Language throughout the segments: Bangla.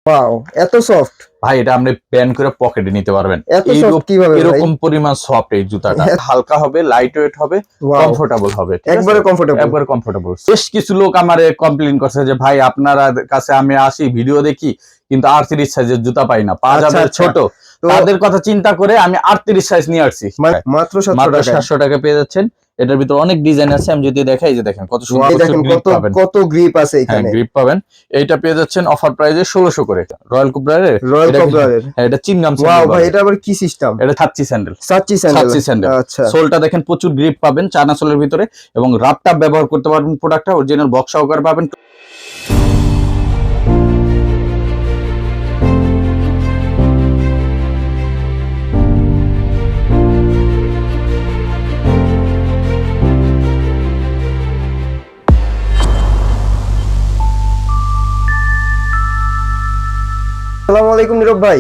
ওয়াও, এত সফট ভাই, এটা আপনি প্যান করে পকেটে নিতে পারবেন। এত সফট কিভাবে ভাই? এরকম পরিমাণ সফট এই জুতাটা, হালকা হবে, লাইট ওয়েট হবে, ওয়াও, কমফোর্টেবল হবে, ঠিক আছে? একবারে কমফোর্টেবল। একবারে কমফোর্টেবল। বেশ কিছু লোক আমারে কমপ্লেইন করছে যে ভাই আপনারা কাছে আমি আসি ভিডিও দেখি কিন্তু 38 সাইজের জুতা পাই না, পা আচ্ছা, যাবে আচ্ছা। ছোট। তাদের কথা চিন্তা করে আমি 38 সাইজ নিয়ে আসছি। মাত্র 700 মাত্র টাকায়। 700 টাকা পেয়ে যাচ্ছেন। এটার ভিতরে অনেক ডিজাইন আছে, আমি যদি দেখাই যে দেখেন কত সুন্দর দেখেন গ্রিপ কত পাবেন। কত গ্রিপ আছে হ্যাঁ, এখানে। গ্রিপ পাবেন। এইটা পেয়ে যাচ্ছেন অফার প্রাইসে 1600 করে। রয়্যাল কুবরারের রয়্যাল কবলারের। হ্যাঁ, এটা চিনগাম ওয়াও স্যান্ডেল ভাই, বলে। এটা আবার কি সিস্টেম? এটা সাচ্চি স্যান্ডেল। সাচ্চি স্যান্ডেল। সাচ্চি স্যান্ডেল। আচ্ছা, সোলটা দেখেন প্রচুর গ্রিপ পাবেন চায়না সোলের ভিতরে, এবং রাবটা ব্যবহার করতে পারবেন। প্রোডাক্টটা অরিজিনাল বক্স সহকারে পাবেন। আসসালামু আলাইকুম নীরব ভাই।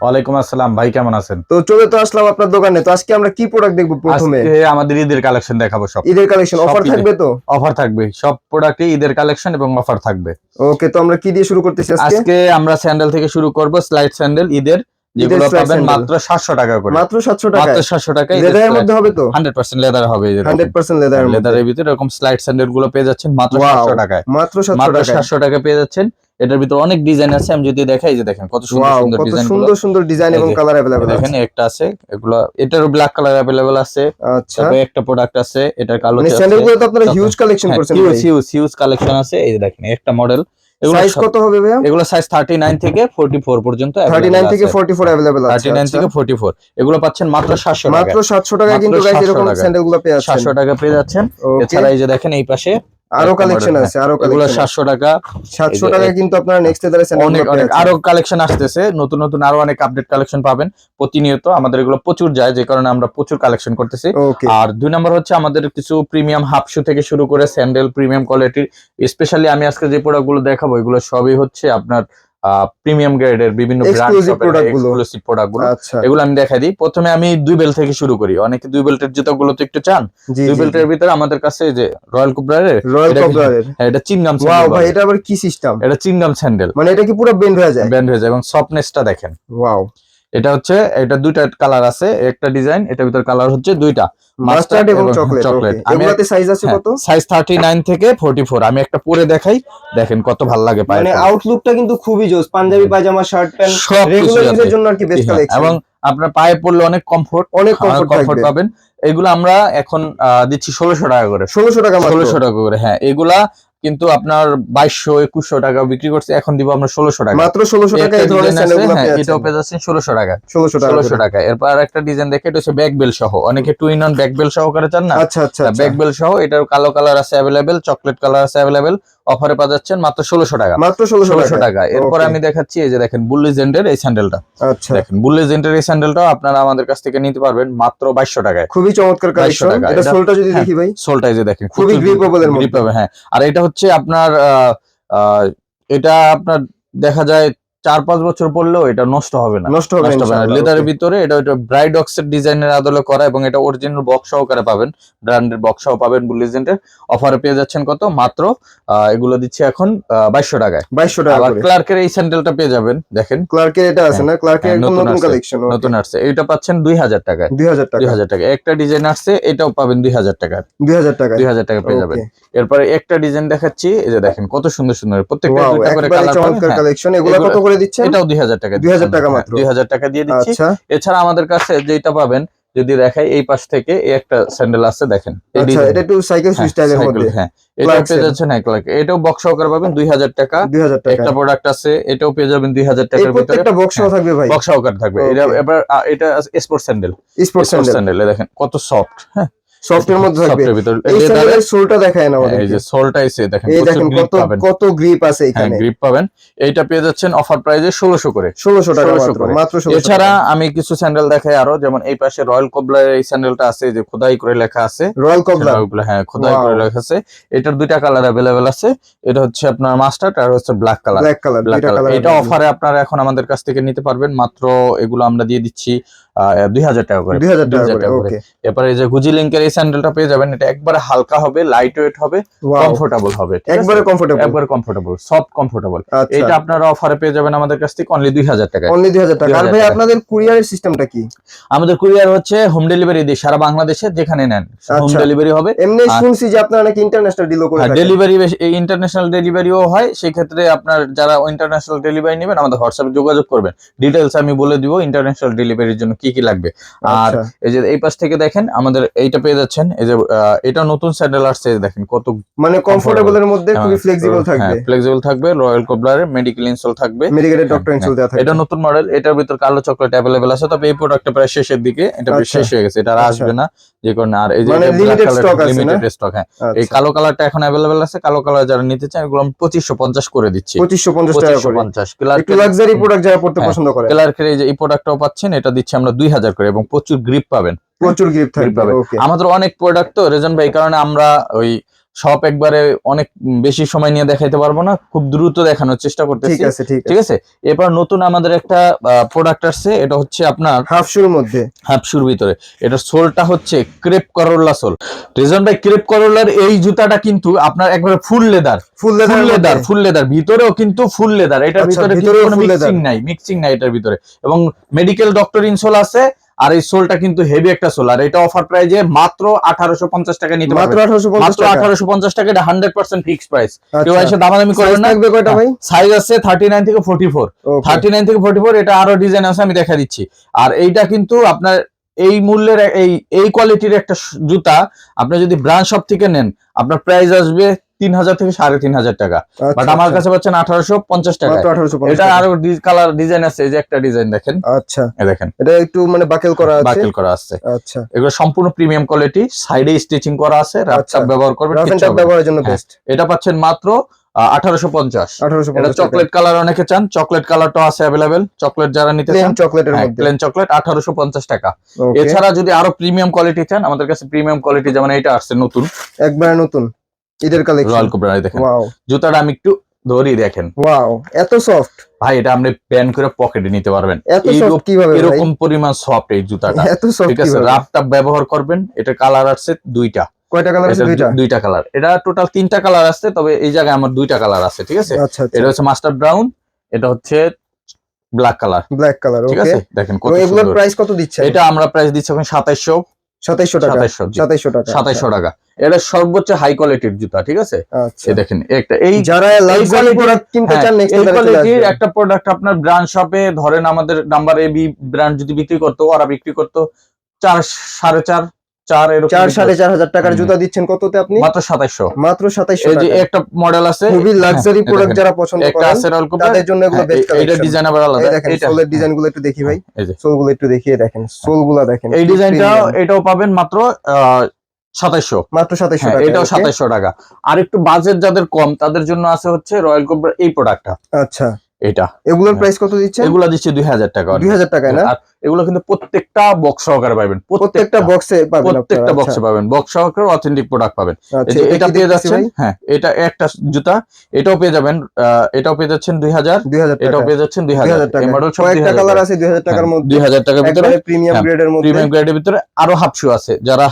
ওয়ালাইকুম আসসালাম ভাই, কেমন আছেন? তো চলে তো আসলাম আপনার দোকানে। তো আজকে আমরা কি প্রোডাক্ট দেখবো প্রথমে? আজকে আমাদের ঈদের কালেকশন দেখাবো। সব ঈদের কালেকশন, অফার থাকবে তো? অফার থাকবে, সব প্রোডাক্টে ঈদের কালেকশন এবং অফার থাকবে। ওকে, তো আমরা কি দিয়ে শুরু করতেছি আজকে? আজকে আমরা স্যান্ডেল থেকে শুরু করব। স্লাইড স্যান্ডেল ঈদের, যেগুলো পাবেন মাত্র 700 টাকা করে। মাত্র 700 টাকা। মাত্র 700 টাকায়। লেদারের মধ্যে হবে তো? 100% লেদার হবে। এই যে 100% লেদারের মধ্যে। লেদারের ভিতরে এরকম স্লাইড স্যান্ডেল গুলো পেয়ে যাচ্ছেন মাত্র 700 টাকায়। মাত্র 700 মাত্র টাকা। 700 টাকা পেয়ে যাচ্ছেন। এটার ভিতরে অনেক ডিজাইন আছে, আমি যদি দেখাই যে দেখেন কত সুন্দর ওয়াও, সুন্দর কত ডিজাইন গুলো। সুন্দর সুন্দর ডিজাইন এবং কালার अवेलेबल আছে। দেখেন একটা আছে, এগুলো এটারও ব্ল্যাক কালার अवेलेबल আছে। আচ্ছা, তবে একটা প্রোডাক্ট আছে এটার কালো মানে আছে। স্যান্ডেল গুলো তো আপনারা হিউজ কালেকশন করছেন ভাই। হিউজ কালেকশন আছে। এই যে দেখেন একটা মডেল। সাইজ কত হবে ভাইয়া? এগুলো সাইজ 39 থেকে 44 পর্যন্ত अवेलेबल 39 থেকে আছে। 44 अवेलेबल আছে। 39 থেকে 44 এগুলো পাচ্ছেন মাত্র 700 টাকায়। মাত্র 700 টাকায় কিন্তু গাইস এরকম স্যান্ডেল গুলো পেয়ে যাচ্ছেন। 700 টাকা পেয়ে যাচ্ছেন। এছাড়া এই যে দেখেন এই পাশে আরো কালেকশন আছে, আরো এগুলো কালেকশন। 700 টাকা। 700 টাকায় কিন্তু আপনারা নেক্সট এদারে স্যান্ডেল অনেক গুলো অনেক পেয়ে যাচ্ছেন। আরো কালেকশন আসতেছে, নতুন নতুন আরো অনেক আপডেট কালেকশন পাবেন প্রতিনিয়ত। আমাদের এগুলো প্রচুর যায়, যে কারণে আমরা প্রচুর কালেকশন করতেছি। ওকে, আর দুই নম্বর হচ্ছে আমাদের কিছু প্রিমিয়াম হাফ শু থেকে শুরু করে স্যান্ডেল প্রিমিয়াম কোয়ালিটির। স্পেশালি আমি আজকে যে প্রোডাক্টগুলো দেখাবো এগুলো সবই হচ্ছে আপনার প্রিমিয়াম গ্রেডের বিভিন্ন ব্র্যান্ড এক্সক্লুসিভ প্রোডাক্টগুলো। আচ্ছা, এগুলো আমি দেখাই দিই। প্রথমে আমি দুই বেল্ট থেকে শুরু করি। অনেকে দুই বেল্টের জুতাগুলো তো একটু চান। জি দুই জি। বেল্টের ভিতরে আমাদের কাছে যে রয়্যাল কুবরারের, রয়্যাল কবলারের। এটা চিনগাম ওয়াও স্যান্ডেল ভাই, বলে। এটা আবার কি সিস্টেম? এটা চিনগাম স্যান্ডেল। মানে এটা কি পুরো বেন্ড হয়ে যায়? ব্যান্ড হয়ে যায়, এবং সফটনেসটা দেখেন। ওয়াও, এটা হচ্ছে, এটা দুইটা কালার আছে, একটা ডিজাইন, এটার ভিতর কালার হচ্ছে দুইটা, মাস্টার্ড এবং চকলেট। চকলেট। এগুলাতে সাইজ আছে কত? সাইজ 39 থেকে 44। আমি একটা পরে দেখাই, দেখেন কত ভালো লাগে পায়ে। মানে আউটলুকটা কিন্তু খুবই জোস। পাঞ্জাবি পায়জামা, শার্ট প্যান্ট সব রেগুলার ইউজের জন্য আর কি বেস্ট কালেকশন। এবং আপনার পায়ে পড়লে অনেক কমফোর্ট, অনেক কমফোর্ট পাবেন। এগুলো আমরা এখন দিচ্ছি 1600 টাকা করে। 1600 টাকা মাত্র। 1600 টাকা করে, হ্যাঁ। এগুলা কিন্তু আপনার 2200-2100 টাকা বিক্রি করছে, এখন দিব আমরা 1600 টাকা। মাত্র 1600 টাকা এই ধরনের স্যান্ডেলগুলো পেয়ে যাচ্ছেন। এটাও পেয়ে যাচ্ছেন 1600 টাকা। 1600 টাকা। 1600 টাকা। এরপর আরেকটা ডিজাইন দেখে, এটা হচ্ছে ব্যাক বেল সহ। অনেকে two in one back bell সহকারে চান না? আচ্ছা আচ্ছা। ব্যাক বেল সহ, এটার কালো কালার আছে अवेलेबल, চকলেট কালার আছে अवेलेबल। অফারে পাওয়া যাচ্ছেন মাত্র 1600 টাকা। মাত্র 1600 টাকা। এরপর আমি দেখাচ্ছি এই যে দেখেন বুল লিজেন্ডের এই স্যান্ডেলটা। আচ্ছা, দেখেন বুল লিজেন্ডের এই স্যান্ডেলটাও আপনারা আমাদের কাছ থেকে নিতে পারবেন মাত্র 2200 টাকায়। খুবই চমৎকার কালেকশন। এটা সোলটা যদি দেখি ভাই, সোলটা এই যে দেখেন খুবই গ্রিপেবল এর মধ্যে। হ্যাঁ। আর এটা হচ্ছে আপনার এটা আপনার দেখা যায় 4-5 বছর পরলেও এটা নষ্ট হবে না। নষ্ট হবে না। লেদারের ভিতরে এটা ব্রাইড অক্সের ডিজাইনের আদলে করা, এবং এটা অরিজিনাল বক্স সহকারে পাবেন, ব্র্যান্ডের বক্স সহ পাবেন। বুল লিজেন্ডের অফারে পেয়ে যাচ্ছেন কত? মাত্র এগুলো দিচ্ছি এখন 2200 টাকায়। 2200 টাকা আবার করে। ক্লার্কের এই স্যান্ডেলটা পেয়ে যাবেন, দেখেন ক্লার্কের এটা আছে না? ক্লার্কের একদম নতুন কালেকশন। নতুন আসছে, এটা পাচ্ছেন 2000 টাকায়। 2000 টাকা। 2000 টাকা। একটা ডিজাইন আসছে, এটাও পাবেন 2000 টাকা। 2000 টাকা। 2000 টাকা পেয়ে যাবেন। এরপরে একটা ডিজাইন দেখাচ্ছি, এই যে দেখেন কত সুন্দর সুন্দর, প্রত্যেকটা দুইটা করে কালার চমৎকার কালেকশন। এগুলো কত করে দিচ্ছেন? এটাও 2000 টাকা। 2000 টাকা মাত্র। 2000 টাকা দিয়ে দিচ্ছি। আচ্ছা, এছাড়া আমাদের কাছে যেটা পাবেন, যদি দেখাই এই পাশ থেকে, এই একটা স্যান্ডেল আছে দেখেন। আচ্ছা, এটা একটু সাইকেল স্টাইলের মধ্যে। হ্যাঁ, এটা পেয়ে যাচ্ছেন এক লাখ। এটাও বক্স সহকারে পাবেন 2000 টাকা। 2000 টাকা। একটা প্রোডাক্ট আছে, এটাও পেয়ে যাবেন 2000 এই টাকার ভিতরে। প্রত্যেকটা বক্স সহ থাকবে ভাই? বক্স সহকারে থাকবে। এটা এবার এটা স্পোর্টস স্যান্ডেল। স্পোর্টস স্যান্ডেল দেখেন কত সফট। হ্যাঁ, সফটের মধ্যে থাকবে। সফটের ভিতর এই স্যান্ডেলের সোলটা দেখায় না আমাদের। এই যে সোলটা এসে দেখেন, এই দেখেন কত কত গ্রিপ আছে এখানে। গ্রিপ পাবেন। এইটা পেয়ে যাচ্ছেন অফার প্রাইসে 1600 করে। 1600 টাকা মাত্র 1600। এছাড়া আমি কিছু স্যান্ডেল দেখাই আরো, যেমন এই পাশে রয়্যাল কবলার এই স্যান্ডেলটা আছে, যে খোদাই করে লেখা আছে রয়্যাল কবলার। হ্যাঁ, খোদাই করে লেখা আছে। এটার দুইটা কালার अवेलेबल আছে। এটা হচ্ছে আপনার মাস্টার্ড আর হচ্ছে ব্ল্যাক কালার। Black colour. এটা অফারে আপনারা এখন আমাদের কাছ থেকে নিতে পারবেন মাত্র। এগুলো আমরা দিয়ে দিচ্ছি 2000 টাকা করে, 2000 টাকা 2000 করে। টাকা করে। ওকে, এরপরে এই যে গুজি লিংকের এই স্যান্ডেলটা পেয়ে যাবেন, এটা একবারে হালকা হবে, লাইট ওয়েট হবে, ওয়াও, কমফোর্টেবল হবে, ঠিক আছে? একবারে কমফোর্টেবল। একবারে কমফোর্টেবল, সফট কমফোর্টেবল। আচ্ছা, এটা আপনারা অফারে পেয়ে যাবেন আমাদের কাছ থেকে অনলি 2000 টাকায়। অনলি 2000 টাকা। আর 2000 ভাই টাকা। আপনাদের কুরিয়ারের সিস্টেমটা কি? আমাদের কুরিয়ার হচ্ছে হোম ডেলিভারি দিয়ে সারা বাংলাদেশে যেখানে নেন হোম আচ্ছা, ডেলিভারি হবে। এমনি আর- শুনছি যে আপনারা নাকি ইন্টারন্যাশনাল ডিলও করে থাকেন। ডেলিভারি ইন্টারন্যাশনাল ডেলিভারিও হয়, সেই ক্ষেত্রে আপনার যারা ইন্টারন্যাশনাল ডেলিভারি নেবেন আমাদের হোয়াটসঅ্যাপে যোগাযোগ করবেন, ডিটেলস আমি বলে দিব ইন্টারন্যাশনাল ডেলিভারির জন্য কি কি লাগবে। আর আচ্ছা, এই যে এই পাশ থেকে দেখেন আমাদের এইটা পেয়ে যাচ্ছেন, এই যে এটা নতুন স্যান্ডেল আসছে, দেখেন কত মানে কমফোর্টেবল এর মধ্যে খুবই ফ্লেক্সিবল থাকবে। ফ্লেক্সিবল থাকবে, রয়্যাল কোবলারের মেডিকেল ইনসোল থাকবে, মেডিকেটেড ডক্টর ইনসোল দেওয়া থাকবে। এটা নতুন মডেল, এটার ভিতর কালো চকলেট অ্যাভেলেবেল আছে, তবে এই প্রোডাক্টটা প্রায় শেষের দিকে, এটা আচ্ছা, শেষ হয়ে গেছে, এটা আর আচ্ছা। আসবে না যে কারণে। আর এই যে মানে লিমিটেড স্টক আছে না? লিমিটেড স্টক, হ্যাঁ। এই আচ্ছা, কালো কালারটা এখন অ্যাভেলেবেল আছে, কালো কালার যারা নিতে চান এগুলো আমি 2550 করে দিচ্ছি, 2550 টাকা করে। 2550। একটু লাক্সারি প্রোডাক্ট যারা পড়তে হ্যাঁ, পছন্দ করে, ক্লার্কের এই যে এই প্রোডাক্টটাও পাচ্ছেন, এটা দিচ্ছি আমরা 2000 করে এবং প্রচুর গ্রিপ পাবেন, প্রচুর গিফট গ্রিপ থাকবে। পাবেন। ওকে, আমাদের অনেক প্রোডাক্ট তো রেজন ভাই, কারণে আমরা ওই সব একবারে অনেক বেশি সময় নিয়ে দেখাইতে পারবো না, খুব দ্রুত দেখানোর চেষ্টা ঠিক করতেছি, আছে, ঠিক ঠিক আছে। আছে? এবার নতুন আমাদের একটা প্রোডাক্ট আসছে, এটা হচ্ছে আপনার হাফ শুর মধ্যে, হাফ শুর ভিতরে, এটার সোলটা হচ্ছে ক্রেপ করোলা সোল। রিজন ভাই, ক্রেপ করোলার এই জুতাটা কিন্তু আপনার একবারে full leather, full leather, full leather, ভিতরেও কিন্তু ফুল লেদার, এটার আচ্ছা, ভিতরে কিন্তু ভিতরেও কোনো full মিক্সিং leather। নাই, এটার ভিতরে, এবং মেডিকেল ডক্টর ইনসোল আছে। আর এই সোলটা কিন্তু হেভি একটা সোল, আর এটা অফার প্রাইজে মাত্র 1850 টাকা নিতে মাত্র পারবেন, 1850 মাত্র টাকা। 1850 টাকা। এটা 100% ফিক্সড প্রাইস, কেউ আচ্ছা, এসে দামাদামি করবেন সাইজ না। থাকবে কয়টা ভাই? সাইজ আছে 39 থেকে 44, ওকে, 39 থেকে 44, এটা আরো ডিজাইন আছে, আমি দেখা দিচ্ছি। আর এইটা কিন্তু আপনার এই মূল্যের এই কোয়ালিটির একটা জুতা আপনি যদি ব্র্যান্ড শপ থেকে নেন, আপনার প্রাইস আসবে 3000 থেকে 3500 টাকা, বাট আচ্ছা, আমার কাছে পাচ্ছেন 1850 টাকা। মাত্র 1850 এটা টাকা। আরো কালার ডিজাইন আছে, এই যে একটা ডিজাইন দেখেন, আচ্ছা, এই দেখেন এটা একটু মানে বাকেল করা আছে। বাকেল করা আছে, আচ্ছা, এগুলো সম্পূর্ণ প্রিমিয়াম কোয়ালিটি, সাইডে স্টিচিং করা আছে, আচ্ছা। রাফটাপ ব্যবহার করবেন, রাফ এন্ড কিচ্ছু টাফ হবে না। ব্যবহারের জন্য হ্যাঁ, বেস্ট। এটা পাচ্ছেন মাত্র 1850। এটা 1850 টাকা। চকলেট কালার অনেকে চান, চকলেট কালারটাও আছে অ্যাভেলেবেল, চকলেট যারা নিতে প্লেন চান, চকলেটের মধ্যে। প্লেন চকলেট 1850 টাকা। ওকে, এছাড়া যদি আরো প্রিমিয়াম কোয়ালিটি চান, আমাদের কাছে প্রিমিয়াম কোয়ালিটি যেমন এটা আসছে নতুন একবার নতুন ঈদের কালেকশন। রয়্যাল কোবরা, দেখেন ওয়াও, জুতাটা আমি একটু ধরি, দেখেন ওয়াও, এত সফট, ভাই, এটা আপনি প্যান করে পকেটে নিতে পারবেন, এত সফট কিভাবে ভাই? এরকম পরিমাণ সফট এই জুতাটা, এত সফট ঠিক আছে? কিভাবে? রাফটাপ ব্যবহার করবেন, এটা কালার আছে দুইটা, কয়টা কালার আছে? দুইটা। দুইটা কালার, এটা টোটাল 3টা কালার আছে, তবে এই জায়গায় আমার 2টা কালার আছে, ঠিক আছে? আচ্ছা, আচ্ছা, এটা হচ্ছে মাস্টার ব্রাউন, এটা হচ্ছে ব্ল্যাক কালার, ব্ল্যাক কালার। ঠিক ওকে, আছে? দেখেন কত এগুলোর সুন্দর। প্রাইস কত দিচ্ছেন? এটা আমরা প্রাইস দিচ্ছি এখন 2700 2700 টাকা। 2700 টাকা। 2700 টাকা। এটা সর্বোচ্চ হাই কোয়ালিটির জুতা, ঠিক আছে? আচ্ছা, এই দেখেন একটা, এই যারা লাক্সারি quality- প্রোডাক্ট কিনতে হ্যাঁ, চান নেক্সট এই লেভেলে চলে কোয়ালিটির আসবেন। একটা প্রোডাক্ট আপনার ব্র্যান্ড শপে ধরেন আমাদের নাম্বার এবি ব্র্যান্ড যদি বিক্রি করতো, ওরা বিক্রি করতো 4 4.5 এরকম 4-4.5 টাকার জুতা দিচ্ছেন কততে আপনি? মাত্র 2700। মাত্র 2700 এই যে টাকা। একটা মডেল আছে, খুবই লাক্সারি হ্যাঁ, প্রোডাক্ট দেখেন, যারা পছন্দ একটা করেন আছে রয়্যাল কোবরা, তাদের জন্য এগুলো বেস্ট এইটা কালেকশন। ডিজাইন আবার আলাদা, এই দেখেন সোলের ডিজাইনগুলো একটু দেখি ভাই, এই যে সোলগুলো একটু দেখিয়ে দেখেন, সোলগুলো দেখেন, এই কি ডিজাইনটা, premium। এটাও পাবেন মাত্র 2700। মাত্র 2700 হ্যাঁ, টাকা। এটাও ওকে, 2700 টাকা। আর একটু বাজেট যাদের কম তাদের জন্য আছে হচ্ছে রয়্যাল কোবরা এই প্রোডাক্টটা, আচ্ছা, এটা এগুলোর প্রাইস কত দিচ্ছেন? এগুলা দিচ্ছে 2000 টাকা। 2000 টাকায় না? আর এগুলো কিন্তু প্রত্যেকটা বক্স সহকারে পাবেন, প্রত্যেকটা বক্সে পাবেন প্রত্যেকটা আপনারা। বক্সে পাবেন, বক্স সহকারে অথেন্টিক প্রোডাক্ট পাবেন। এই আচ্ছা, যে এটা কি পেয়ে দেখতেছি যাচ্ছেন, ভাই? হ্যাঁ, এটা একটা জুতা, এটাও পেয়ে যাবেন, এটাও পেয়ে যাচ্ছেন 2000, 2000 এটাও টাকা। পেয়ে যাচ্ছেন 2000। 2000 টাকা। এই মডেল সব কয়েকটা 2000 কালার আছে 2000 টাকার মধ্যে, 2000 টাকার ভিতরে, একবারে প্রিমিয়াম হ্যাঁ, গ্রেডের মধ্যে। প্রিমিয়াম গ্রেডের ভিতরে আরো হাফ শু আছে, যারা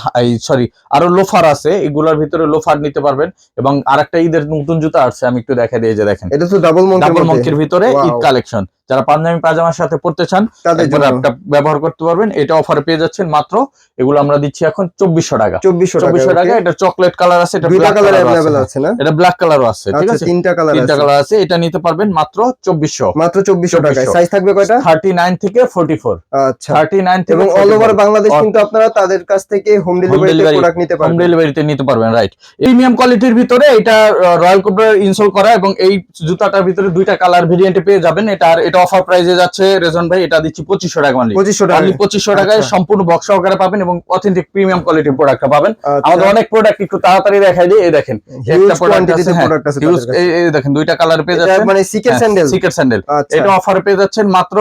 সরি আরো লোফার আছে, এগুলোর ভিতরে লোফার নিতে পারবেন। এবং আরেকটা ঈদের নতুন জুতা আসছে, আমি একটু দেখা দিয়ে, যে দেখেন এটা তো ডাবল ডাবল মঙ্কের মঙ্কির ভিতরে Wow. ঈদ কালেকশন, যারা পাঞ্জাবি পাজামার সাথে পড়তে চান তাদের একবার জন্য ল্যাপটপ ব্যবহার করতে পারবেন। এটা অফারে পেয়ে যাচ্ছেন মাত্র, এগুলো আমরা দিচ্ছি এখন 2400 টাকা। 2400 টাকা। এটা চকলেট কালার আছে, এটা দুইটা ব্ল্যাক কালার কালার अवेलेबल আছে, আছে না? এটা ব্ল্যাক কালারও আছে, ঠিক আচ্ছা, আছে? তিনটা কালার তিনটা আছে। কালার আছে, এটা নিতে পারবেন মাত্র 2400। মাত্র 2400 টাকায়। 2400 সাইজ থাকবে কয়টা? 39 থেকে 44। আচ্ছা, 39 থেকে এবং অল ওভার 44 বাংলাদেশ কিন্তু আপনারা তাদের কাছ থেকে হোম ডেলিভারিতে delivery, প্রোডাক্ট নিতে হোম পারবেন। ডেলিভারিতে নিতে পারবেন, রাইট? প্রিমিয়াম কোয়ালিটির ভিতরে এটা রয়্যাল কোবরা ইনসোল করা, এবং এই জুতাটার ভিতরে দুইটা কালার ভেরিয়েন্টে পেয়ে যাবেন। এটা অফার প্রাইসে যাচ্ছে রেজন ভাই, এটা দিচ্ছি 2500 টাকা মালি। 2500 টাকা। 2500 টাকায় আচ্ছা। সম্পূর্ণ বক্স সহকারে পাবেন এবং অথেন্টিক প্রিমিয়াম কোয়ালিটির প্রোডাক্টটা পাবেন। আচ্ছা। আমাদের অনেক প্রোডাক্ট একটু তাড়াতাড়ি দেখাই দিই, এই দেখেন Huge একটা প্রোডাক্ট quantity আছে, তে হ্যাঁ, product আছে huge, তাদের কাছে। এই দেখেন দুইটা কালার পেয়ে এটা যাচ্ছেন, মানে সিকেট স্যান্ডেল। সিকেট স্যান্ডেল, আচ্ছা, এটা অফারে পেয়ে যাচ্ছেন মাত্র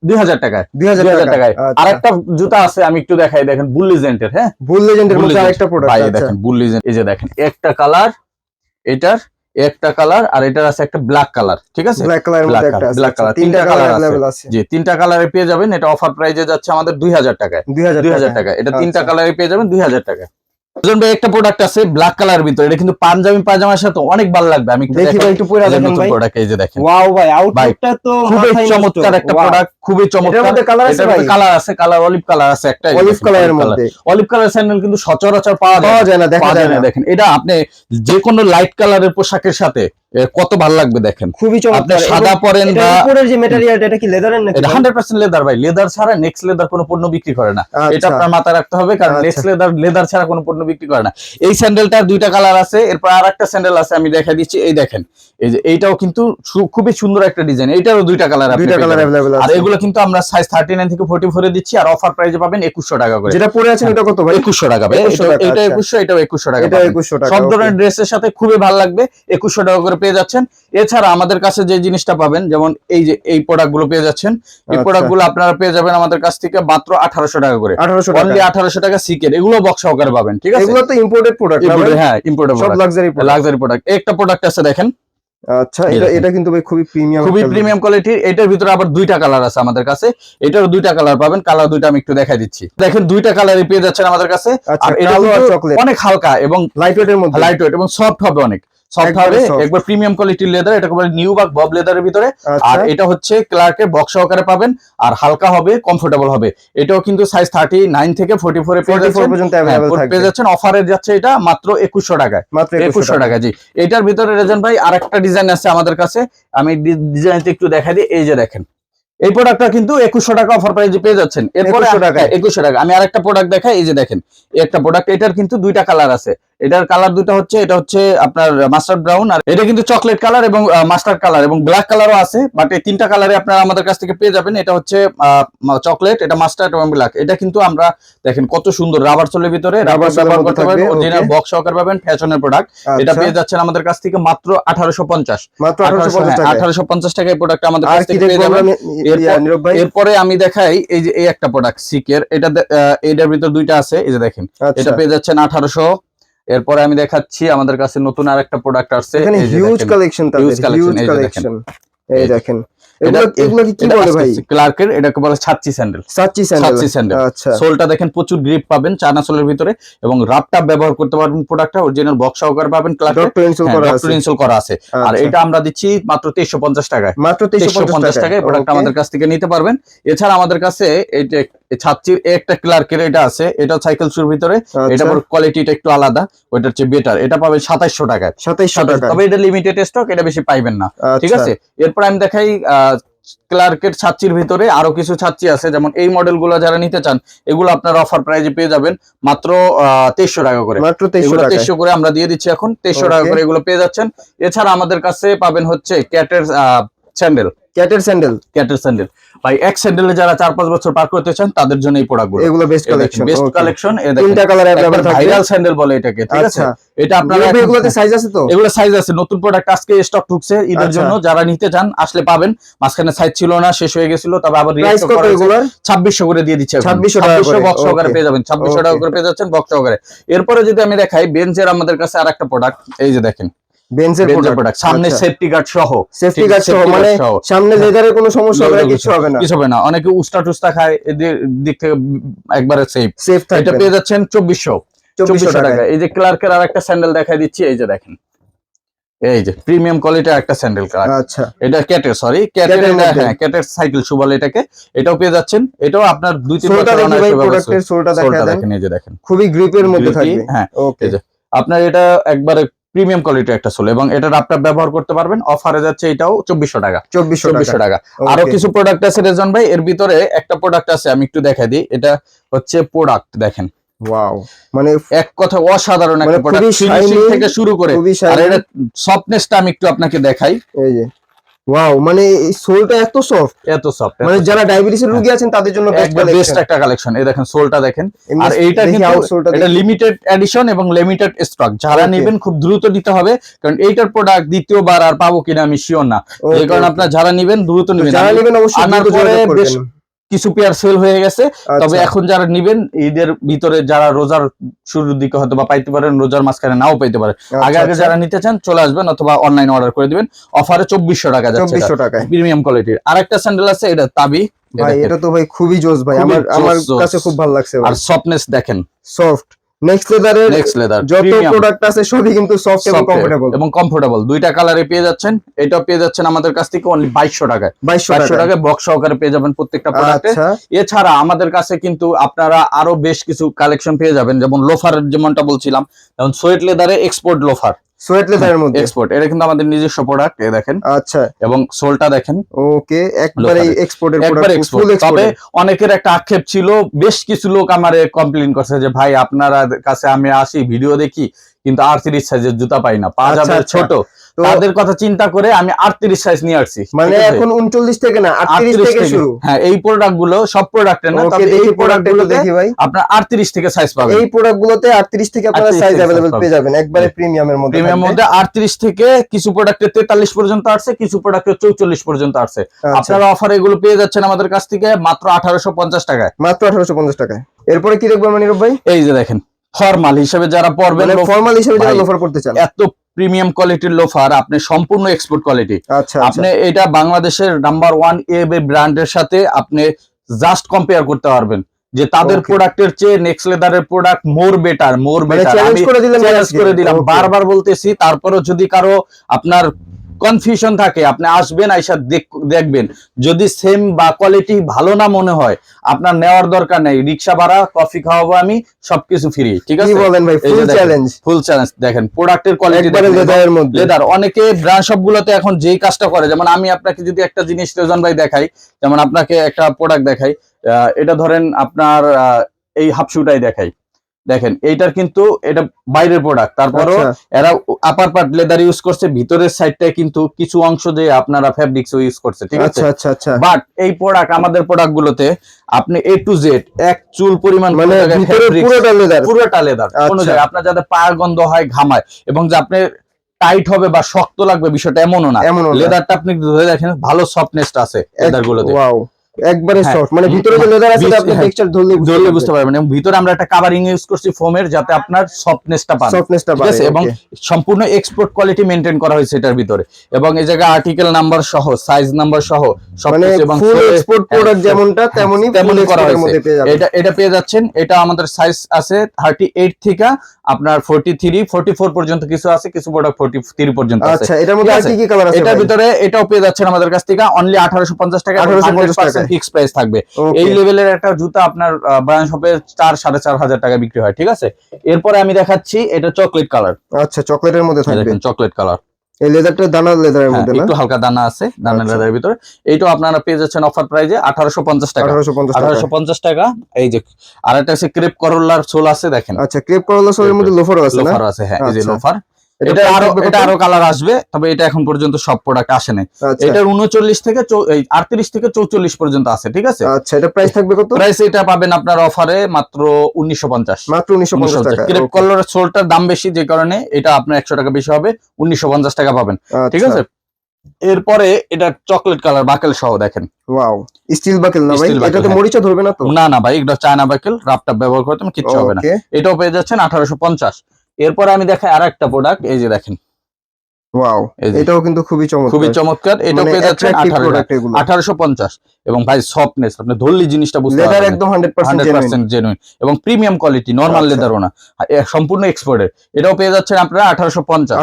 2000 টাকায়। 2000 টাকায়। আচ্ছা। আরেকটা জুতা আছে, আমি একটু দেখাই, দেখেন বুল লিজেন্টের, হ্যাঁ, বুল লেজেন্ডের বুল মধ্যে লিজেন্ড। আরেকটা প্রোডাক্ট ভাই আছে। দেখেন বুল লিজেন্ড, এই যে দেখেন একটা কালার, এটার একটা কালার, আর এটার আছে একটা ব্ল্যাক কালার, ঠিক আছে? ব্ল্যাক কালারের মধ্যে একটা আছে, ব্ল্যাক কালার, তিনটা কালার আছে। জি, তিনটা কালারে পেয়ে যাবেন। এটা অফার প্রাইজে যাচ্ছে আমাদের 2000 টাকায়। 2000 টাকা, এটা তিনটা কালারে পেয়ে যাবেন 2000 টাকা। ভাই একটা প্রোডাক্ট আছে ব্ল্যাক কালার ভিতরে, এটা কিন্তু পাঞ্জাবি পায়জামার সাথে অনেক ভালো লাগবে। আমি দেখি ভাই, একটু পরে দেখেন ভাই। প্রোডাক্ট এই যে দেখেন, ওয়াও ভাই, আউটলুকটা তো খুবই চমৎকার একটা প্রোডাক্ট, খুবই চমৎকার। এটার মধ্যে কালার আছে ভাই? কালার আছে, কালার অলিভ কালার আছে একটা, অলিভ কালারের মধ্যে। অলিভ কালার স্যান্ডেল কিন্তু সচরাচর পাওয়া যায় না, দেখা যায় না। দেখেন এটা আপনি যে কোনো লাইট কালারের পোশাকের সাথে কত ভালো লাগবে দেখেন, খুবই চমৎকার। সাদা পরেন বা উপরের যে ম্যাটেরিয়ালটা, এটা কি লেদারের নাকি? এটা 100% লেদার ভাই। লেদার ছাড়া নেক্সট লেদার কোনো পণ্য বিক্রি করে না, এটা আপনার মাথায় রাখতে হবে, কারণ নেক্সট লেদার ছাড়া কোনো পণ্য বিক্রি করে না। এই স্যান্ডেলটার দুইটা কালার আছে, এরপর আরেকটা স্যান্ডেল আছে, আমি দেখাই দিচ্ছি। এই দেখেন, এই যে এইটাও কিন্তু খুবই সুন্দর একটা ডিজাইন, এটারও দুইটা কালার আছে। আর এগুলো কিন্তু আমরা সাইজ 39 থেকে 44 এ দিচ্ছি, আর অফার প্রাইসে পাবেন 2100 টাকা করে। যেটা পরে আছেন এটা কত ভাই? 2100 টাকা ভাই। এটা 2100, এটাও 2100 টাকা। এটা 2100 টাকা। সব ধরনের ড্রেসের সাথে খুবই ভালো লাগবে, 2100 টাকা করে পেয়ে যাচ্ছেন। এছাড়া আমাদের কাছে যে জিনিসটা পাবেন, যেমন এই যে এই প্রোডাক্টগুলো পেয়ে যাচ্ছেন, এই প্রোডাক্টগুলো আপনারা পেয়ে যাবেন আমাদের কাছ থেকে মাত্র 1800 টাকা করে। 1800 টাকা সিকের, এগুলো বক্স সহকারে পাবেন, ঠিক আছে? এগুলো তো ইম্পোর্টেড প্রোডাক্ট না ভাই? হ্যাঁ, ইম্পোর্টেড সব লাক্সারি প্রোডাক্ট। একটা প্রোডাক্ট আছে দেখেন। আচ্ছা, এটা কিন্তু ভাই খুবই প্রিমিয়াম কোয়ালিটির। এটার ভিতরে আবার দুইটা কালার আছে আমাদের কাছে, এটারও দুইটা কালার পাবেন। কালার দুইটা আমি একটু দেখাই দিচ্ছি। দেখেন দুইটা কালারই পেয়ে যাচ্ছেন আমাদের কাছে। আর এটা অনেক হালকা এবং লাইট ওয়েট এবং সফট হবে, অনেক সফট হবে, একবার প্রিমিয়াম কোয়ালিটির লেদার। এটা বলে নিউ বাগ বব লেদারের ভিতরে। আর এটা হচ্ছে ক্লার্কের বক্স সহকারে পাবেন, আর হালকা হবে, কমফোর্টেবল হবে। এটাও কিন্তু সাইজ 39 থেকে 44 এ পেয়ে যাচ্ছেন। অফারে যাচ্ছে এটা মাত্র 2100 টাকায়, মাত্র 2100 টাকা। জি, এটার ভিতরে রেজন ভাই আরেকটা ডিজাইন আছে আমাদের কাছে, আমি ডিজাইনটা একটু দেখা দিই। এই যে দেখেন, এই প্রোডাক্টটা কিন্তু 2100 টাকা অফার প্রাইসে পেয়ে যাচ্ছেন। এরপরে 2100 টাকা আমি আরেকটা প্রোডাক্ট দেখাই। এই যে দেখেন, একটা প্রোডাক্ট, এটার কিন্তু দুইটা কালার আছে। এটার কালার দুটো হচ্ছে, এটা হচ্ছে আপনার মাস্টার্ড ব্রাউন, আর এটা কিন্তু চকলেট কালার এবং মাস্টার্ড কালার এবং ব্ল্যাক কালারও আছে। বাট এই তিনটা কালারে আপনারা আমাদের কাছ থেকে পেয়ে যাবেন। এটা হচ্ছে চকলেট, এটা মাস্টার্ড এবং ব্ল্যাক। এটা কিন্তু আমরা দেখেন কত সুন্দর রাবার সোলের ভিতরে, রাবার ব্যবহার করতে পারবেন, অরিজিনাল বক্স সহকারে পাবেন, ফ্যাশনের প্রোডাক্ট। এটা পেয়ে যাচ্ছেন আমাদের কাছ থেকে মাত্র 1850, মাত্র 1850 টাকা। এই প্রোডাক্ট আমাদের কাছ থেকে পেয়ে যাবেন। এরপরে আমি দেখাই, এই যে এই একটা প্রোডাক্ট সিকের, এটার ভিতর দুইটা আছে। এই যে দেখেন, এটা পেয়ে যাচ্ছেন 1800। এরপরে আমি দেখাচ্ছি আমাদের কাছে নতুন আরেকটা প্রোডাক্ট আসছে, হিউজ কালেকশন। এই দেখেন, এগুলো কি বলে ভাই? ক্লার্কের, এটাকে বলে ছাচ্চি স্যান্ডেল। আচ্ছা, সোলটা দেখেন প্রচুর গ্রিপ পাবেন চায়না সোলের ভিতরে, এবং রাবটা ব্যবহার করতে পারবেন। প্রোডাক্টটা অরিজিনাল বক্স সহকারে পাবেন, ক্লার্কের ইনসোল করা আছে। আর এটা আমরা দিচ্ছি মাত্র 2350 টাকায়, মাত্র 2350 টাকায় প্রোডাক্ট আমাদের কাছ থেকে নিতে পারবেন। এছাড়া আমাদের কাছে এই যে ছাচ্চির একটা ক্লার্কের এটা আছে, এটা সাইকেল শুর ভিতরে, এটা কোয়ালিটিটা একটু আলাদা, ওইটার চেয়ে বেটার। এটা পাবেন 2700 টাকায়, 2700 টাকা। তবে এটা লিমিটেড স্টক, এটা বেশি পাইবেন না, ঠিক আছে? এরপর আমি দেখাই ক্লার্কের ছাচ্চির ভিতরে আরো কিছু ছাচ্চি আছে, যেমন এই মডেলগুলো যারা নিতে চান, এগুলো আপনার অফার প্রাইজে পেয়ে যাবেন মাত্র 2300 টাকা করে। মাত্র 2300 করে আমরা দিয়ে দিচ্ছি এখন, 2300 টাকা করে এগুলো পেয়ে যাচ্ছেন। এছাড়া আমাদের কাছে পাবেন হচ্ছে ক্যাটের স্যান্ডেল, ক্যাটের স্যান্ডেল ভাই। এক স্যান্ডেলে যারা 4-5 বছর পার করতে চান তাদের জন্য এই প্রোডাক্টগুলো, এগুলো বেস্ট কালেকশন। তিনটা কালার अवेलेबल থাকে, ভাইরাল স্যান্ডেল বলে এটাকে, ঠিক আছে? এটা আপনারা, এগুলোতে সাইজ আছে তো? এগুলো সাইজ আছে, নতুন প্রোডাক্ট আজকে স্টক ঢুকছে ঈদের জন্য। যারা নিতে চান আসলে পাবেন। মাঝখানে সাইজ ছিল না, শেষ হয়ে গেছিল, তবে আবার রিস্টক করা হয়েছে। 2600 করে দিয়ে দিচ্ছি, 2600 বক্স সহকারে পেয়ে যাবেন, 2600 টাকা করে পেয়ে যাচ্ছেন বক্স সহকারে। এরপরে যদি আমি দেখাই বেঞ্চের, আমাদের কাছে আরেকটা প্রোডাক্ট, এই যে দেখেন বেঞ্চের প্রোডাক্ট, সামনে সেফটি গার্ড সহ, মানে সামনে লেদারের কোনো সমস্যা হবে না, কিছু হবে না। অনেকে উস্তা টুস্তা খায়, এদের দিক থেকে একবারে সেফ। এটা পেয়ে যাচ্ছেন 2400 টাকা। এই যে ক্লার্কের আরেকটা স্যান্ডেল দেখাই দিচ্ছি, এই যে দেখেন, এই যে প্রিমিয়াম কোয়ালিটির একটা স্যান্ডেল ক্লার্ক। আচ্ছা, এটা ক্যাটের, হ্যাঁ ক্যাটের সাইকেল শু বলে এটাকে। এটাও পেয়ে যাচ্ছেন। এটাও আপনার 2-3 বছর প্রোডাক্টের সোলটা দেখেন, এই যে দেখেন, খুবই গ্রিপের মধ্যে থাকবে। হ্যাঁ, ওকে। আপনার এটা একবারে প্রিমিয়াম কোয়ালিটির একটা সোল, এবং এটা আপনারা ব্যবহার করতে পারবেন। অফারে যাচ্ছে এটাও 2400 টাকা, 2400 টাকা। আরো কিছু প্রোডাক্ট আছে রেজন ভাই, এর ভিতরে একটা প্রোডাক্ট আছে, আমি একটু দেখাই দিই। এটা হচ্ছে প্রোডাক্ট দেখেন, ওয়াও, মানে এক কথা অসাধারণ একটা প্রোডাক্ট, ফিনিশিং থেকে শুরু করে। আর এটা সফটনেসটা আমি একটু আপনাকে দেখাই। এই যে ওয়াও, মানে এই সোলটা এত সফট, মানে যারা ডায়াবেটিসের রোগী আছেন তাদের জন্য বেস্ট একটা কালেকশন। এই দেখেন সোলটা দেখেন। আর এইটা কিন্তু এটা লিমিটেড এডিশন এবং লিমিটেড স্টক, যারা নেবেন খুব দ্রুত দিতে হবে, কারণ এইটার প্রোডাক্ট দ্বিতীয়বার আর পাবো কিনা আমি শিওর না। এই কারণে আপনারা যারা নেবেন দ্রুত নেবেন, যারা নেবেন অবশ্যই দ্রুত যোগাযোগ করবেন। কিছু পেয়ার সেল হয়ে গেছে, তবে আচ্ছা। এখন যারা নিবেন ঈদের ভিতরে, যারা রোজার শুরুর দিকে হয়তো বা পাইতে পারেন, রোজার মাঝখানে নাও পাইতে পারেন, আগে আগে যারা নিতে চান চলে আসবেন অথবা অনলাইন অর্ডার করে দিবেন। অফারে 2400 টাকা যাচ্ছে, 2400 টাকায় প্রিমিয়াম কোয়ালিটির। আরেকটা স্যান্ডেল আছে, এটা তাবি ভাই, এটা তো ভাই খুবই জোস ভাই, আমার কাছে খুব ভালো লাগছে ভাই। আর সফটনেস দেখেন, সফট নেক্সট লেদার যত প্রোডাক্ট আছে সবই কিন্তু সফট এবং কমফোর্টেবল দুইটা কালারে পেয়ে যাচ্ছেন। এটাও পেয়ে যাচ্ছেন আমাদের কাছ থেকে অনলি 2200 টাকায়। 2200 টাকায় বক্স সহকারে পেয়ে যাবেন প্রত্যেকটা প্রোডাক্টে। এছাড়া আমাদের কাছে কিন্তু আপনারা আরো বেশ কিছু কালেকশন পেয়ে যাবেন, যেমন লোফারের যেমনটা বলছিলাম, যেমন সোয়েট লেদারে এক্সপোর্ট লোফার, সোয়েট লেদারের মধ্যে এক্সপোর্ট, এটা কিন্তু আমাদের নিজস্ব প্রোডাক্ট, এই দেখেন। আচ্ছা, এবং সোলটা দেখেন, ওকে, একবারে এক্সপোর্টের প্রোডাক্ট, ফুল এক্সপোর্ট। তবে অনেকের একটা আক্ষেপ ছিল, বেশ কিছু লোক আমারে কমপ্লেইন করছে যে ভাই আপনারা কাছে আমি আসি ভিডিও দেখি কিন্তু 38 সাইজের জুতা পাই না, পা যাবে ছোট, তাদের কথা চিন্তা করে আমি 38 সাইজ নিয়ে আসছি। মানে এখন 39 থেকে না 38 থেকে শুরু। হ্যাঁ, এই প্রোডাক্টগুলো সব প্রোডাক্টের না, তবে এই প্রোডাক্টগুলো দেখি ভাই আপনারা 38 থেকে সাইজ পাবেন। এই প্রোডাক্টগুলোতে 38 থেকে আপনারা সাইজ अवेलेबल পেয়ে যাবেন, একবারে প্রিমিয়ামের মধ্যে। প্রিমিয়ামের মধ্যে 38 থেকে কিছু প্রোডাক্টে 43 পর্যন্ত আসছে, কিছু প্রোডাক্টে 44 পর্যন্ত আসছে। আপনারা অফারে এগুলো পেয়ে যাচ্ছেন আমাদের কাছ থেকে মাত্র 1850 টাকায়, মাত্র 1850 টাকায়। এরপরে কি দেখবো মানিরুফ ভাই? এই যে দেখেন, ফর্মাল হিসেবে যারা পরবেন, ফর্মাল হিসেবে যারা লোফার পড়তে চান, এত প্রিমিয়াম কোয়ালিটির লোফার, আপনি সম্পূর্ণ এক্সপোর্ট কোয়ালিটি। আচ্ছা, আপনি এটা বাংলাদেশের নাম্বার 1 এ ব্র্যান্ডের সাথে আপনি জাস্ট কম্পেয়ার করতে পারবেন যে তাদের প্রোডাক্টের চেয়ে নেক্সট লেদারের প্রোডাক্ট মোর বেটার। চ্যালেঞ্জ করে দিলাম, বারবার বলতেছি। তারপরও যদি কারো আপনার কনফিউশন থাকে, আপনি আসবেন, আইসা দেখবেন, যদি সেম বা কোয়ালিটি ভালো না মনে হয়, আপনার নেওয়ার দরকার নেই, রিকশা ভাড়া, কফি খাওয়াবো আমি, সবকিছু ফ্রি। ঠিক আছে, কি বলেন ভাই, ফুল চ্যালেঞ্জ। দেখেন প্রোডাক্টের কোয়ালিটি, লেদার। অনেকে ব্র্যান্ড সবগুলোতে এখন যেই কাজটা করে, যেমন আমি আপনাকে যদি একটা জিনিস রেজন ভাই দেখাই, যেমন আপনাকে একটা প্রোডাক্ট দেখাই, এটা ধরেন আপনার এই হাফ শুটাই দেখাই, দেখেন এইটার কিন্তু এটা বাইরের প্রোডাক্ট, তারপরও এরা আপার পার্ট লেদার ইউজ করছে, ভিতরের সাইডটায় কিন্তু কিছু অংশ যে আপনারা ফেব্রিক্স ইউজ করছে। ঠিক আছে, আচ্ছা। বাট এই প্রোডাক্ট, আমাদের প্রোডাক্ট গুলোতে আপনি A to Z এক চুল পরিমাণ পুরোটা লেদার, কোনো জায়গায় আপনার যাতে পায়ের গন্ধ হয়, ঘামায়, এবং যে আপনি টাইট হবে বা শক্ত লাগবে বিষয়টা এমনও না। লেদারটা আপনি ধরে দেখেন, ভালো সফটনেসটা আছে লেদার গুলোতে, একবারে সফট, মানে ভিতরে যে লেদার আছে আপনি টেক্সচার ধরলে বুঝতে পারবেন। এবং ভিতরে আমরা একটা কভারিং ইউজ করছি ফোমের, যাতে আপনার সফটনেসটা পান, ঠিক আছে, এবং সম্পূর্ণ এক্সপোর্ট কোয়ালিটি মেইনটেইন করা হয়েছে এটার ভিতরে। এবং এই জায়গায় আর্টিকেল নাম্বার সহ, সাইজ নাম্বার সহ সবকিছু, এবং ফুল এক্সপোর্ট প্রোডাক্ট যেমনটা তেমনি করা হয়েছে। এটা পেয়ে যাচ্ছেন। এটা আমাদের সাইজ আছে 38 থেকে আপনার 43 44 পর্যন্ত, কিছু আছে, কিছু প্রোডাক্ট 43 পর্যন্ত আছে। আচ্ছা, এটার মধ্যে কি কি কালার আছে? এটার ভিতরে এটাও পেয়ে যাচ্ছেন আমাদের কাছ থেকে অনলি 1850 টাকা, 100% ফিক্স প্রাইস থাকবে। এই লেভেলের একটা জুতা আপনার ব্র্যান্ড শপে 4-4.5 টাকা বিক্রি হয়। ঠিক আছে, এরপরে আমি দেখাচ্ছি, এটা চকলেট কালার। আচ্ছা, চকলেটের মধ্যে থাকবে, চকলেট কালার। এই লেদারটা দানা লেদারের মধ্যে না, একটু হালকা দানা আছে, দানা লেদারের ভিতরে। এইটাও আপনারা পেয়ে যাচ্ছেন অফার প্রাইজে 1850 টাকা, 1850 টাকা। এই যে আরেকটা আছে ক্রেপ করোলার সোল আছে, দেখেন। আচ্ছা, ক্রেপ করোলা সোলের মধ্যে লোফারও আছে না? লোফার আছে, হ্যাঁ, এই যে লোফার। এটা আরো কালার আসবে, তবে এটা এখন পর্যন্ত সব প্রোডাক্ট আসে নাই। এটার 39 থেকে 38 থেকে 44 পর্যন্ত আছে। ঠিক আছে, আচ্ছা, এটা প্রাইস থাকবে কত? প্রাইস এটা পাবেন আপনার অফারে মাত্র 1950, মাত্র 1950 টাকা। ক্রেপ কলারের সোলটার দাম বেশি, যে কারণে এটা আপনার 100 টাকা বেশি হবে, 1950 টাকা পাবেন। ঠিক আছে, এরপরে এটা চকলেট কালার বাকেল সহ, দেখেন। ওয়াও, স্টিল বাকেল না ভাই? এটাতে মরিচা ধরবে না তো? না ভাই, এটা চায়না বাকেল, রাপটা ব্যবহার করতে কিচ্ছু হবে না। এটাও পেয়ে যাচ্ছেন 1850। এরপরে আমি দেখাই আরেকটা প্রোডাক্ট, এই যে দেখেন। ওয়াও, এটাও কিন্তু খুবই চমৎকার। এটাও পেয়ে যাচ্ছেন 1850। এবং ভাই সফটনেস, আপনি ধরলি জিনিসটা বুঝতে পারবেন, লেদার একদম 100% জেনুইন, এবং প্রিমিয়াম কোয়ালিটি, নরমাল লেদারও না, সম্পূর্ণ এক্সপোর্টের। এটাও পেয়ে যাচ্ছেন আপনারা 1850।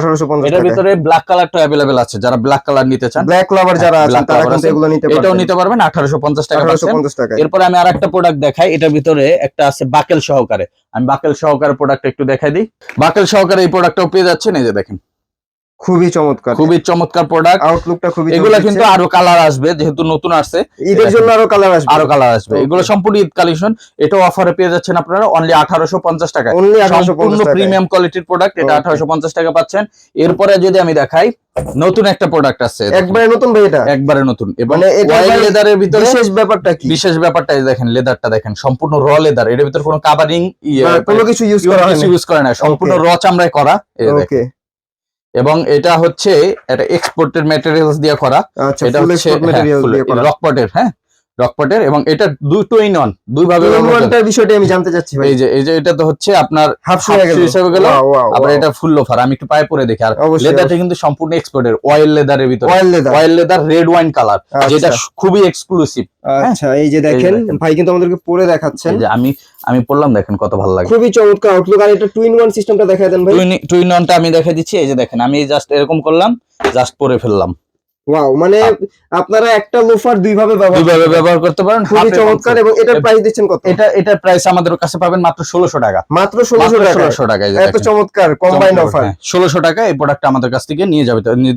এটার ভিতরে ব্ল্যাক কালারটা अवेलेबल আছে, যারা ব্ল্যাক কালার নিতে চান, ব্ল্যাক লাভার যারা আছেন তারা কিন্তু এগুলো নিতে পারবেন, এটাও নিতে পারবেন 1850 টাকা। 1850 টাকা। এরপরে আমি আরেকটা প্রোডাক্ট দেখাই, এটার ভিতরে একটা আছে বাকেল সহকারে। আমি বাকেল সহকারে প্রোডাক্ট একটু দেখাই দিই। বাকেল সহকারে এই প্রোডাক্টটাও পেয়ে যাচ্ছেন, এই যে দেখেন, খুবই চমৎকার প্রোডাক্ট, আউটলুকটা খুবই। এগুলা কিন্তু আরো কালার আসবে, যেহেতু নতুন আসছে, ঈদের জন্য আরো কালার আসবে। এগুলো সম্পূর্ণ ঈদ কালেকশন। এটাও অফারে পেয়ে যাচ্ছেন আপনারা অনলি 1850 টাকা, সম্পূর্ণ প্রিমিয়াম কোয়ালিটির প্রোডাক্ট। এটা 1850 টাকা পাচ্ছেন। এরপরে যদি আমি দেখাই, নতুন একটা প্রোডাক্ট আছে, একবারে নতুন ভাই, এটা একবারে নতুন। এবং লেদারের ভিতরে বিশেষ ব্যাপারটা দেখেন, লেদারটা দেখেন, সম্পূর্ণ র লেদার, এর ভিতরে কোনো কাভারিং কোনো কিছু ইউজ করা না, সম্পূর্ণ র চামড়ায় করা। এবং এটা হচ্ছে এটা এক্সপোর্টেড ম্যাটেরিয়ালস দিয়ে করা। এটা হচ্ছে রকপটের, হ্যাঁ, ডকপটের, এবং এটা দুটো ইন ওয়ান, দুই ভাবে ওয়ানটার বিষয়টা আমি জানতে চাচ্ছি ভাই। এই যে এটা তো হচ্ছে আপনার হাফ শু হিসেবে গেল, আবার এটা ফুল লোফার। আমি একটু পায়ে পরে দেখি। আর লেদারটা কিন্তু সম্পূর্ণ এক্সপোর্টের, অয়েল লেদারের ভিতরে, oil leather red wine colour, যেটা খুবই এক্সক্লুসিভ। আচ্ছা, এই যে দেখেন ভাই কিন্তু আমাদেরকে পরে দেখাচ্ছেন, যে আমি পড়লাম, দেখেন কত ভালো লাগে, খুবই চমৎকার আউটলুক। আর এটা টু ইন ওয়ান সিস্টেমটা দেখায় দেন ভাই। টু ইন ওয়ানটা আমি দেখাই দিচ্ছি। এই যে দেখেন, আমি জাস্ট এরকম করলাম, জাস্ট পরে ফেললাম। ওয়াও, মানে আপনারা একটা লোফার দুই ভাবে ব্যবহার করতে পারেন, খুবই চমৎকার। এবং এটার প্রাইস দিচ্ছেন কত? এটার প্রাইস আমাদের কাছে পাবেন মাত্র 1600 টাকা। মাত্র 1600 টাকা, এত চমৎকার কম্বাইন্ড অফার। 1600 টাকা এই প্রোডাক্টটা আমাদের কাছ থেকে নিয়ে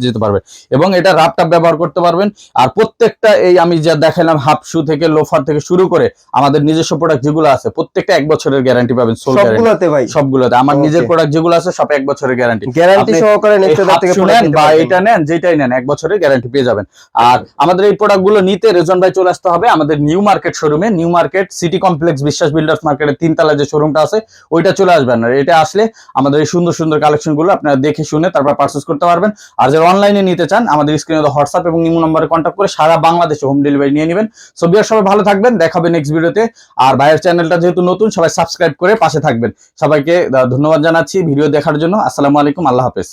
যেতে পারবে, এবং এটা রাপটাপ ব্যবহার করতে পারবেন। আর প্রত্যেকটা এই আমি যা দেখালাম, হাফ শু থেকে লোফার থেকে শুরু করে আমাদের নিজস্ব প্রোডাক্ট যেগুলো আছে, প্রত্যেকটা 1 বছরের গ্যারান্টি পাবেন। সবগুলোতে ভাই? সবগুলোতে আমার নিজের প্রোডাক্ট যেগুলো আছে সব 1 বছরের গ্যারান্টি সহকারে নেক্সট থেকে শুনেন, বা এটা নেন, যেটাই নেন 1 বছরের গ্যারান্টি পেয়ে যাবেন। আর আমাদের এই প্রোডাক্টগুলো নিতে রেজন ভাই চলে আসতে হবে আমাদের নিউ মার্কেট শোরুমে। নিউ মার্কেট সিটি কমপ্লেক্স বিশ্বাস বিল্ডার্স মার্কেটের 3 তলায় যে শোরুমটা আছে, ওইটা চলে আসবেন। আর এটা আসলে আমাদের এই সুন্দর সুন্দর কালেকশনগুলো আপনারা দেখে শুনে তারপর পারচেজ করতে পারবেন। আর যারা অনলাইনে নিতে চান, আমাদের স্ক্রিনে হোয়াটসঅ্যাপ এবং ইমো নম্বরে কন্ট্যাক্ট করে সারা বাংলাদেশে হোম ডেলিভারি নিয়ে নেবেন। সো বিয়ার সবাই ভালো থাকবেন, দেখাবেন নেক্সট ভিডিওতে। আর ভাইয়ের চ্যানেলটা যেহেতু নতুন, সবাই সাবস্ক্রাইব করে পাশে থাকবেন। সবাইকে ধন্যবাদ জানাচ্ছি ভিডিও দেখার জন্য। আসসালামু আলাইকুম, আল্লাহ হাফেজ।